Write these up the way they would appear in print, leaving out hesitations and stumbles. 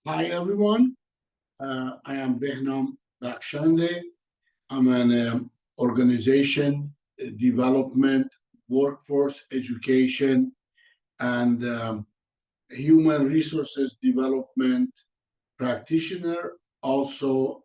Hi, everyone. I am Behnam Bakhshandeh. I'm an organization development, workforce education, and human resources development practitioner, also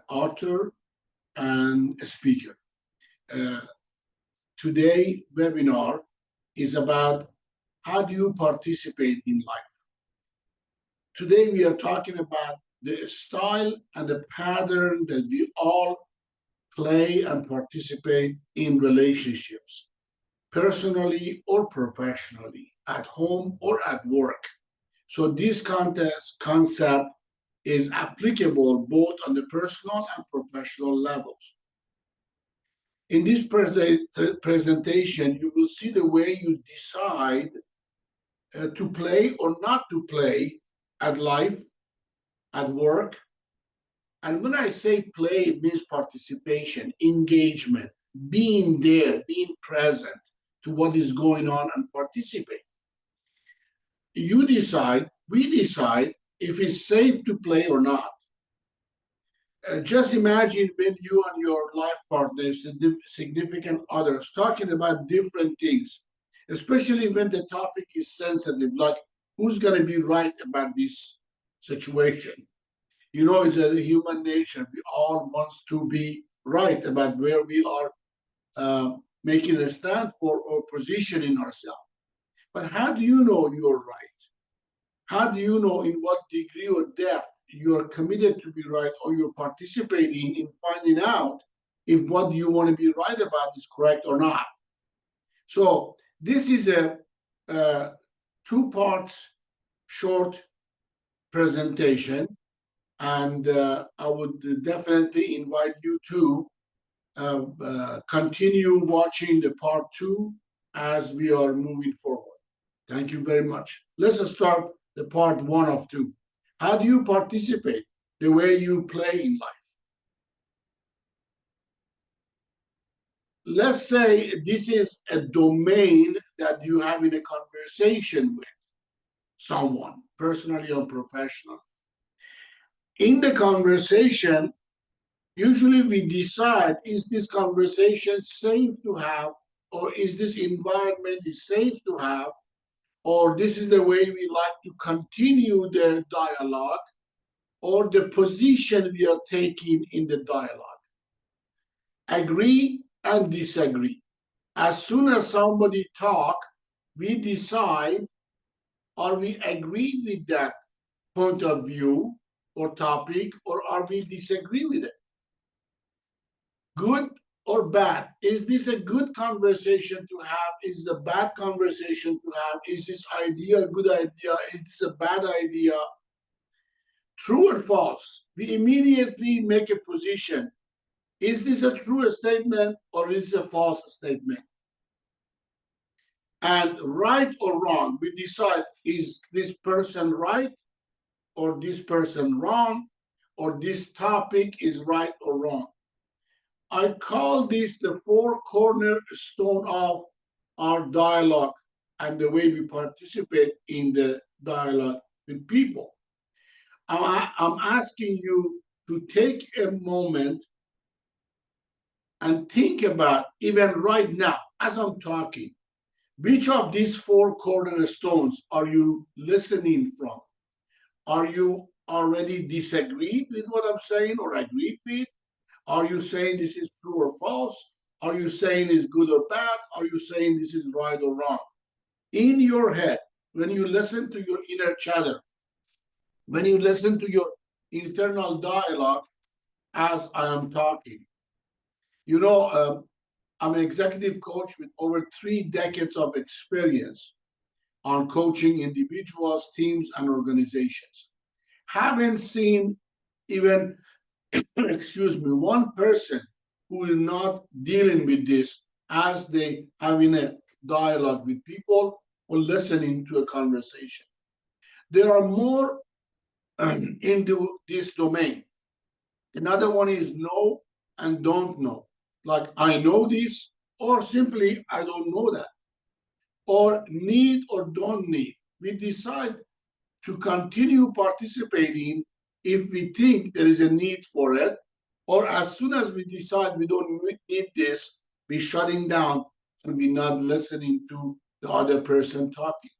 author and a speaker. Uh, Today webinar is about how do you participate in life. Today we are talking about the style and the pattern that we all play and participate in relationships, personally or professionally, at home or at work. So this concept is applicable both on the personal and professional levels. In this presentation, you will see the way you decide to play or not to play at life, at work. And when I say play, it means participation, engagement, being there, being present to what is going on and participate. You decide, we decide if it's safe to play or not. Just imagine when you and your life partners, significant others, talking about different things, especially when the topic is sensitive, like who's going to be right about this situation. You know, it's a human nature. We all want to be right about where we are making a stand for or positioning ourselves. But how do you know you're right? How do you know in what degree or depth you're committed to be right or you're participating in finding out if what you want to be right about is correct or not? So this is a two parts short presentation. And I would definitely invite you to continue watching the part 2 as we are moving forward. Thank you very much. Let's start the part 1 of 2. How do you participate the way you play in life? Let's say this is a domain that you have in a conversation with someone, personally or professionally. In the conversation, usually we decide, is this conversation safe to have, or is this environment is safe to have, or this is the way we like to continue the dialogue, or the position we are taking in the dialogue. Agree and disagree. As soon as somebody talk, we decide, are we agreed with that point of view or topic, or are we disagree with it? Good or bad? Is this a good conversation to have? Is it a bad conversation to have? Is this idea a good idea? Is this a bad idea? True or false? We immediately make a position. Is this a true statement or is it a false statement? And right or wrong, we decide, is this person right or this person wrong, or this topic is right or wrong. I call this the four cornerstone of our dialogue and the way we participate in the dialogue with people. I'm asking you to take a moment and think about, even right now, as I'm talking, which of these four cornerstones are you listening from? Are you already disagreed with what I'm saying or agreed with? Are you saying this is true or false? Are you saying it's good or bad? Are you saying this is right or wrong? In your head, when you listen to your inner chatter, when you listen to your internal dialogue as I am talking, you know, I'm an executive coach with over 3 decades of experience on coaching individuals, teams, and organizations. Haven't seen even excuse me, one person who is not dealing with this as they having a dialogue with people or listening to a conversation. There are more into this domain. Another one is know and don't know. Like I know this, or simply I don't know that. Or need or don't need. We decide to continue participating if we think there is a need for it, or as soon as we decide we don't need this, we're shutting down and we're not listening to the other person talking.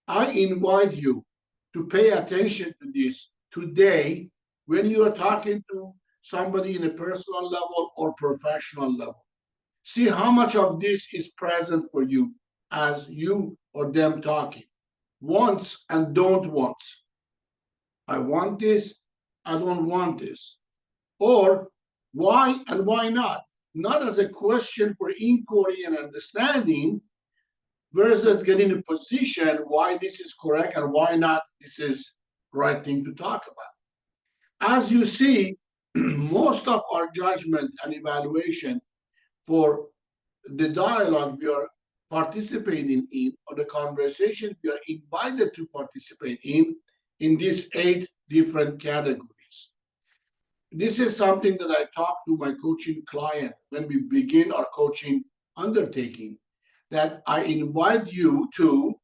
I invite you to pay attention to this today when you are talking to somebody in a personal level or professional level. See how much of this is present for you as you or them talking. Wants and don't wants. I want this, I don't want this. Or why and why not? Not as a question for inquiry and understanding versus getting a position why this is correct and why not this is the right thing to talk about. As you see, most of our judgment and evaluation for the dialogue we are participating in or the conversation we are invited to participate in these 8 different categories. This is something that I talk to my coaching client when we begin our coaching undertaking, that I invite you to,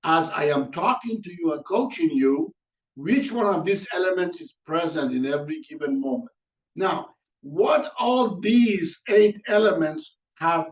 as I am talking to you and coaching you, which one of these elements is present in every given moment. Now, what all these 8 elements have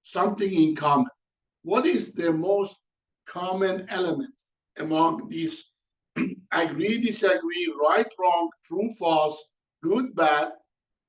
something in common? What is the most common element among these agree, disagree, right, wrong, true, false, good, bad,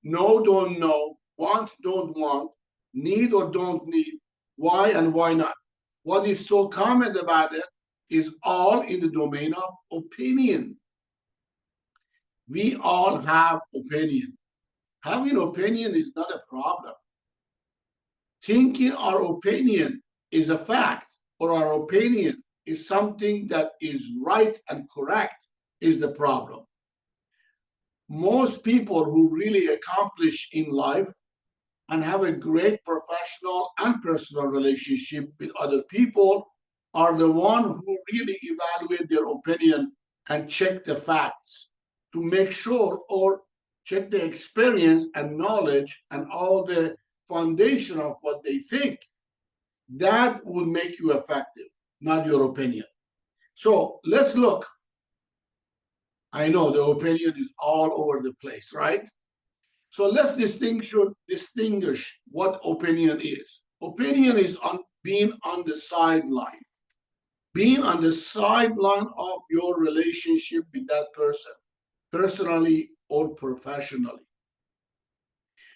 no, don't know, want, don't want, need or don't need, why and why not? What is so common about it is all in the domain of opinion. We all have opinion. Having opinion is not a problem. Thinking our opinion is a fact, or our opinion is something that is right and correct, is the problem. Most people who really accomplish in life and have a great professional and personal relationship with other people are the ones who really evaluate their opinion and check the facts to make sure, or check the experience and knowledge and all the foundation of what they think. That will make you effective, not your opinion. So let's look. I know the opinion is all over the place, right? So let's distinguish what opinion is. Opinion is being on the sideline. Being on the sideline of your relationship with that person, personally or professionally.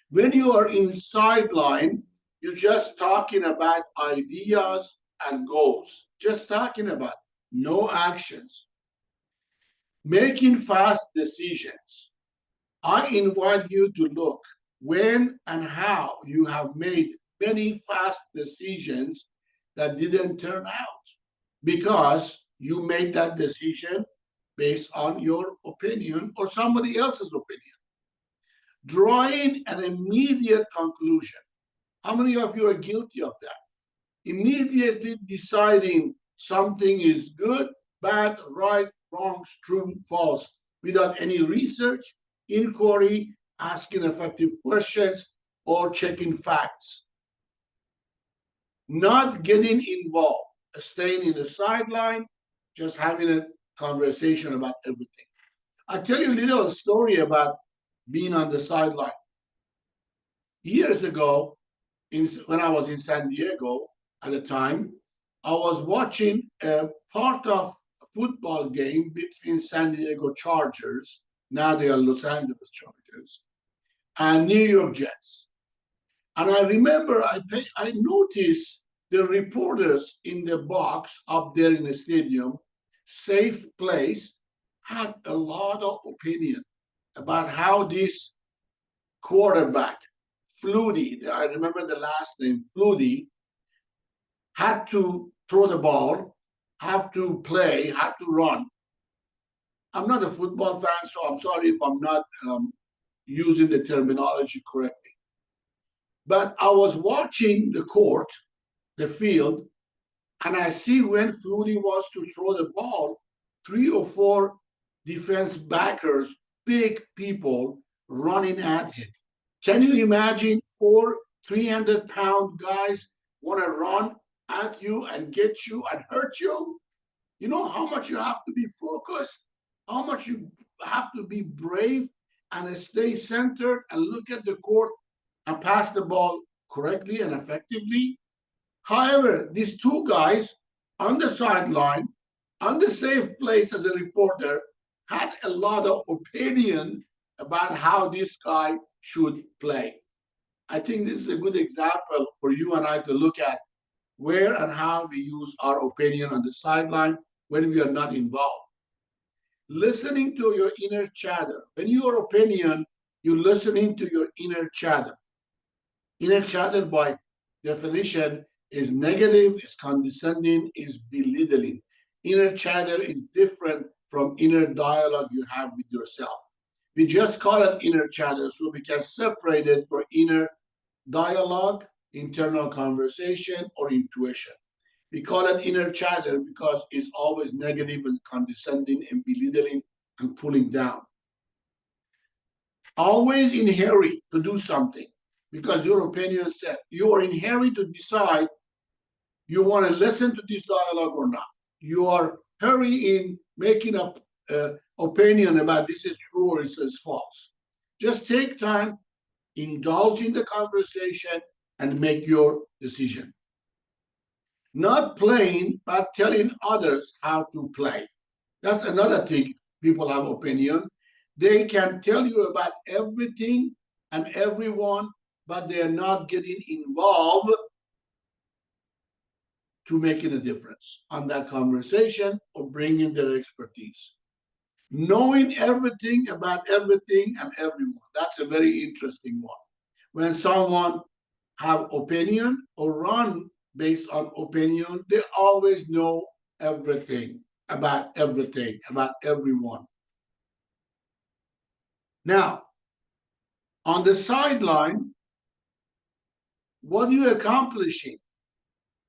When you are in sideline, you're just talking about ideas and goals. Just talking about it. No actions. Making fast decisions. I invite you to look when and how you have made many fast decisions that didn't turn out because you made that decision based on your opinion or somebody else's opinion. Drawing an immediate conclusion. How many of you are guilty of that? Immediately deciding something is good, bad, right, wrong, true, false, without any research, inquiry, asking effective questions, or checking facts. Not getting involved, staying in the sideline, just having a conversation about everything. I'll tell you a little story about being on the sideline. Years ago, when I was in San Diego at the time, I was watching a part of a football game between San Diego Chargers, now they are Los Angeles Chargers, and New York Jets. And I remember I noticed the reporters in the box up there in the stadium, safe place, had a lot of opinion about how this quarterback, Flutie, I remember the last name, Flutie, had to throw the ball, have to play, had to run. I'm not a football fan, so I'm sorry if I'm not using the terminology correctly. But I was watching the court, the field, and I see when Flutie was to throw the ball, 3 or 4 defense backers, big people, running at him. Can you imagine 4 300-pound guys want to run at you and get you and hurt you? You know how much you have to be focused, how much you have to be brave and stay centered and look at the court and pass the ball correctly and effectively. However, these two guys on the sideline, on the safe place as a reporter, had a lot of opinion about how this guy should play. I think this is a good example for you and I to look at where and how we use our opinion on the sideline when we are not involved. Listening to your inner chatter. When your opinion, you're listening to your inner chatter. Inner chatter, by definition, is negative, is condescending, is belittling. Inner chatter is different from inner dialogue you have with yourself. We just call it inner chatter so we can separate it for inner dialogue, internal conversation, or intuition. We call it inner chatter because it's always negative and condescending and belittling and pulling down. Always in a hurry to do something because your opinion said you are in a hurry to decide you want to listen to this dialogue or not. You are hurry in making up opinion about this is true or this is false. Just take time, indulge in the conversation, and make your decision. Not playing, but telling others how to play. That's another thing. People have opinion. They can tell you about everything and everyone, but they're not getting involved to making a difference on that conversation or bringing their expertise. Knowing everything about everything and everyone. That's a very interesting one. When someone have opinion or run based on opinion, they always know everything about everyone. Now, on the sideline, what are you accomplishing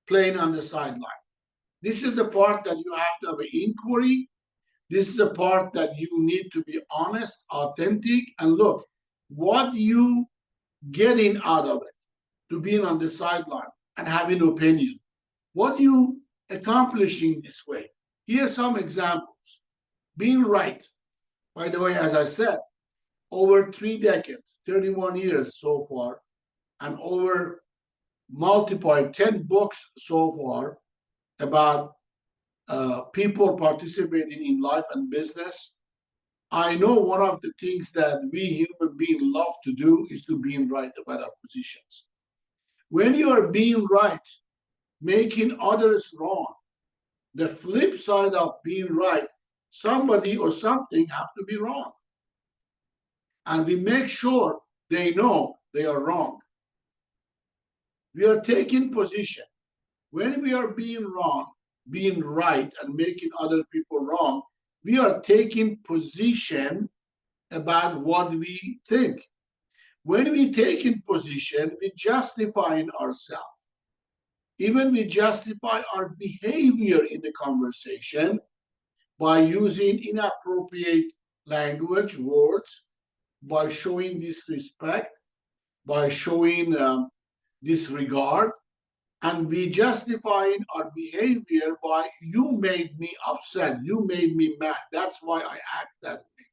playing on the sideline? This is the part that you have to have an inquiry. This is the part that you need to be honest, authentic, and look, what you getting out of it to being on the sideline and having opinion. What you accomplishing this way? Here are some examples. Being right. By the way, as I said, over 3 decades, 31 years so far, and over multiplied 10 books so far about people participating in life and business. I know one of the things that we human beings love to do is to be right about our positions. When you are being right, making others wrong, the flip side of being right, somebody or something have to be wrong. And we make sure they know they are wrong. We are taking position. When we are being wrong, being right, and making other people wrong, we are taking position about what we think. When we take in position, we justifying ourselves. Even we justify our behavior in the conversation by using inappropriate language, words, by showing disrespect, by showing disregard, and we justifying our behavior by you made me upset, you made me mad, that's why I act that way.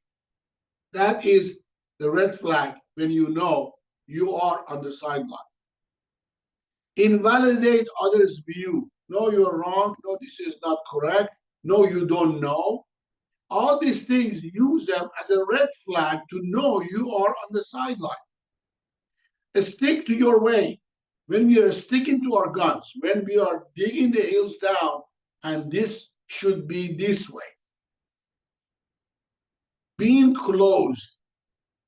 That is the red flag when you know you are on the sideline. Invalidate others' view. No, you're wrong. No, this is not correct. No, you don't know. All these things, use them as a red flag to know you are on the sideline. Stick to your way. When we are sticking to our guns, when we are digging the hills down, and this should be this way. Being closed.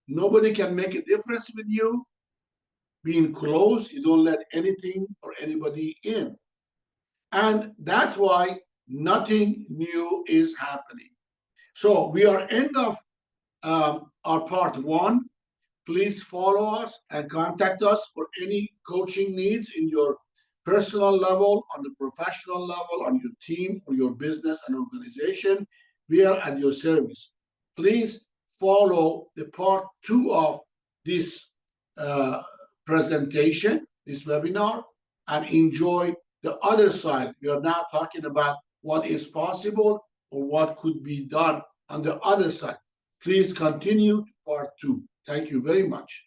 Nobody can make a difference with you. Being closed, you don't let anything or anybody in. And that's why nothing new is happening. So we are end of our part 1. Please follow us and contact us for any coaching needs in your personal level, on the professional level, on your team or your business and organization. We are at your service. Please follow the part 2 of this presentation, this webinar, and enjoy the other side. We are now talking about what is possible or what could be done on the other side. Please continue to part 2. Thank you very much.